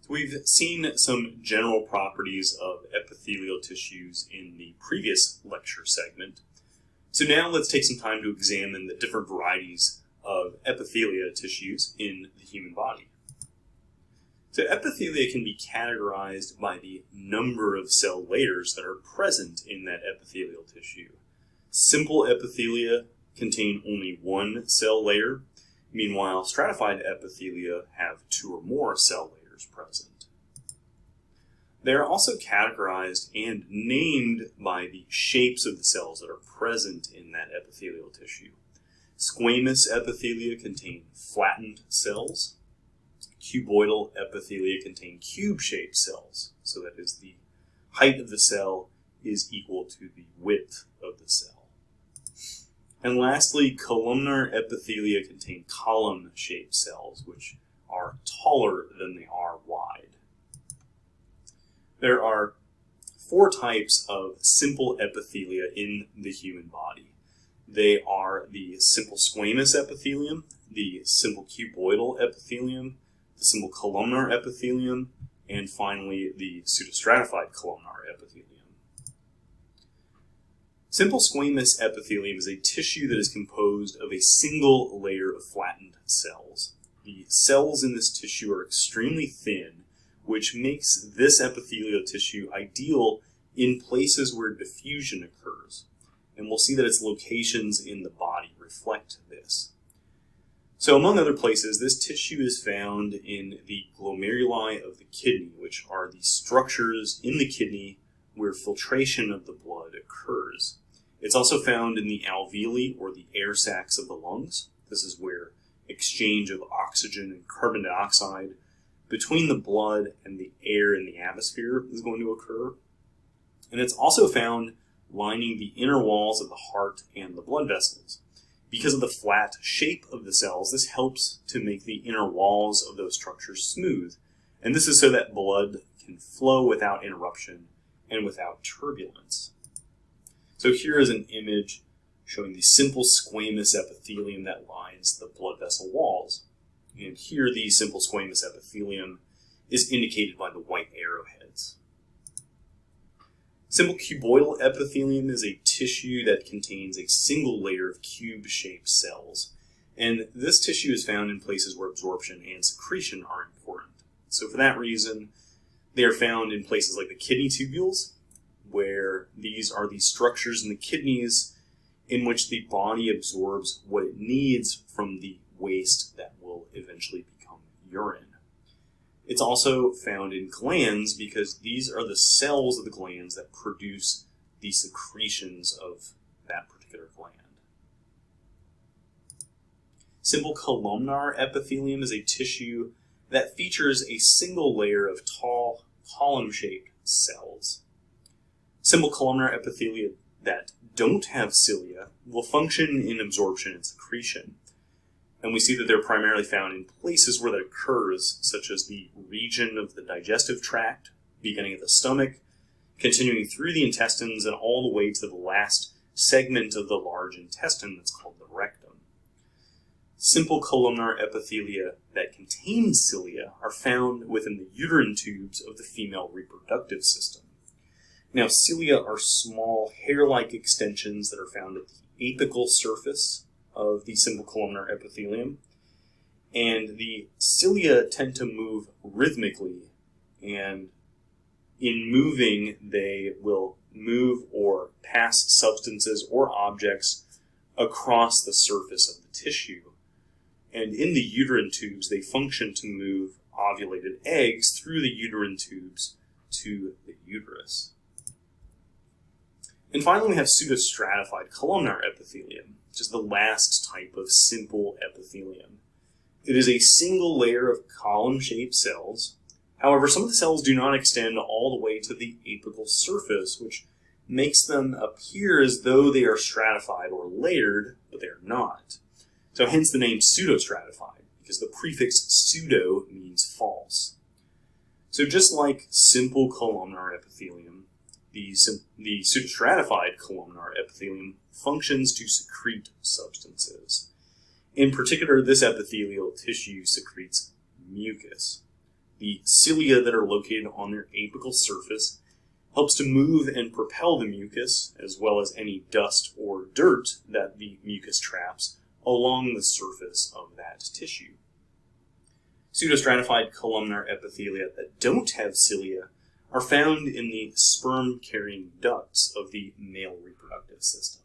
So we've seen some general properties of epithelial tissues in the previous lecture segment. So now let's take some time to examine the different varieties of epithelia tissues in the human body. So epithelia can be categorized by the number of cell layers that are present in that epithelial tissue. Simple epithelia contain only one cell layer. Meanwhile, stratified epithelia have two or more cell layers present. They are also categorized and named by the shapes of the cells that are present in that epithelial tissue. Squamous epithelia contain flattened cells. Cuboidal epithelia contain cube-shaped cells, so that is the height of the cell is equal to the width of the cell. And lastly, columnar epithelia contain column-shaped cells, which are taller than they are wide. There are four types of simple epithelia in the human body. They are the simple squamous epithelium, the simple cuboidal epithelium, the simple columnar epithelium, and finally the pseudostratified columnar epithelium. Simple squamous epithelium is a tissue that is composed of a single layer of flattened cells. The cells in this tissue are extremely thin, which makes this epithelial tissue ideal in places where diffusion occurs. And we'll see that its locations in the body reflect this. So among other places, this tissue is found in the glomeruli of the kidney, which are the structures in the kidney where filtration of the blood occurs. It's also found in the alveoli, or the air sacs of the lungs. This is where exchange of oxygen and carbon dioxide between the blood and the air in the atmosphere is going to occur. And it's also found lining the inner walls of the heart and the blood vessels. Because of the flat shape of the cells, this helps to make the inner walls of those structures smooth. And this is so that blood can flow without interruption and without turbulence. So here is an image showing the simple squamous epithelium that lines the blood vessel walls. And here the simple squamous epithelium is indicated by the white arrowheads. Simple cuboidal epithelium is a tissue that contains a single layer of cube-shaped cells. And this tissue is found in places where absorption and secretion are important. So for that reason, they are found in places like the kidney tubules, where these are the structures in the kidneys in which the body absorbs what it needs from the waste that will eventually become urine. It's also found in glands because these are the cells of the glands that produce the secretions of that particular gland. Simple columnar epithelium is a tissue that features a single layer of tall, column-shaped cells. Simple columnar epithelia that don't have cilia will function in absorption and secretion. And we see that they're primarily found in places where that occurs, such as the region of the digestive tract, beginning at the stomach, continuing through the intestines, and all the way to the last segment of the large intestine that's called the rectum. Simple columnar epithelia that contain cilia are found within the uterine tubes of the female reproductive system. Now, cilia are small hair-like extensions that are found at the apical surface of the simple columnar epithelium, and the cilia tend to move rhythmically, and in moving they will move or pass substances or objects across the surface of the tissue. And in the uterine tubes, they function to move ovulated eggs through the uterine tubes to the uterus. And finally, we have pseudostratified columnar epithelium, which is the last type of simple epithelium. It is a single layer of column-shaped cells. However, some of the cells do not extend all the way to the apical surface, which makes them appear as though they are stratified or layered, but they are not. So hence the name pseudostratified, because the prefix pseudo means false. So just like simple columnar epithelium, the pseudostratified columnar epithelium functions to secrete substances. In particular, this epithelial tissue secretes mucus. The cilia that are located on their apical surface helps to move and propel the mucus, as well as any dust or dirt that the mucus traps, along the surface of that tissue. Pseudostratified columnar epithelia that don't have cilia are found in the sperm-carrying ducts of the male reproductive system.